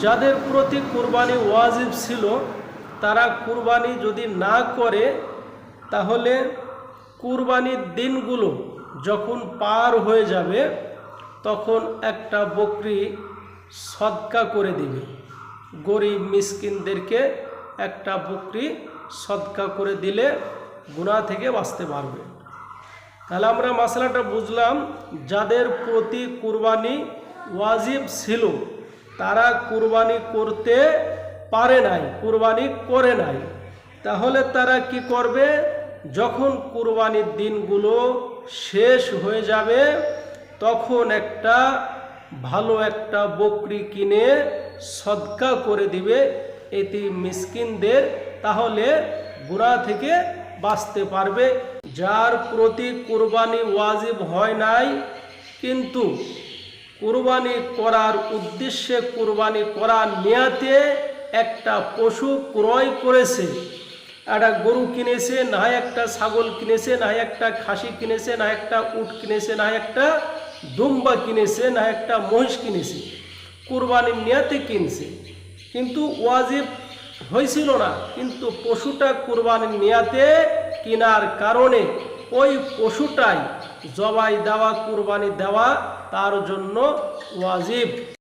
যাদের প্রতি কুরবানি ওয়াজিব ছিল তারা কুরবানি যদি না করে তাহলে কুরবানির দিনগুলো যখন পার হয়ে যাবে তখন একটা বকরি সদকা করে দিবে। গরিব মিসকিনদেরকে একটা বকরি সদকা করে দিলে গুনাহ থেকে বাঁচতে পারবে। তাহলে আমরা মাসলাটা বুঝলাম, যাদের প্রতি কুরবানি ওয়াজিব ছিল তারা কুরবানি করতে পারে নাই, কুরবানি করে নাই, তাহলে তারা কি করবে? যখন কুরবানির দিনগুলো শেষ হয়ে যাবে তখন একটা ভালো একটা বকরি কিনে সদকা করে দিবে এতিম মিসকিনদের, তাহলে গুনাহ থেকে বাঁচতে পারবে। যার প্রতি কুরবানি ওয়াজিব হয় নাই কিন্তু কুরবানি করার উদ্দেশ্যে, কুরবানি করার নিয়তে একটা পশু ক্রয় করেছে, একটা গরু কিনেছে, না একটা ছাগল কিনেছে, না একটা খাসি কিনেছে, না একটা উট কিনেছে, না একটা দুম্বা কিনেছে, না একটা মহিষ কিনেছে, কুরবানির নিয়তে কিনছে কিন্তু ওয়াজিব হয়েছিল না, কিন্তু পশুটা কুরবানির নিয়তে কেনার কারণে ওই পশুটাই জবাই দেওয়া, কুরবানি দেওয়া তার জন্য ওয়াজিব।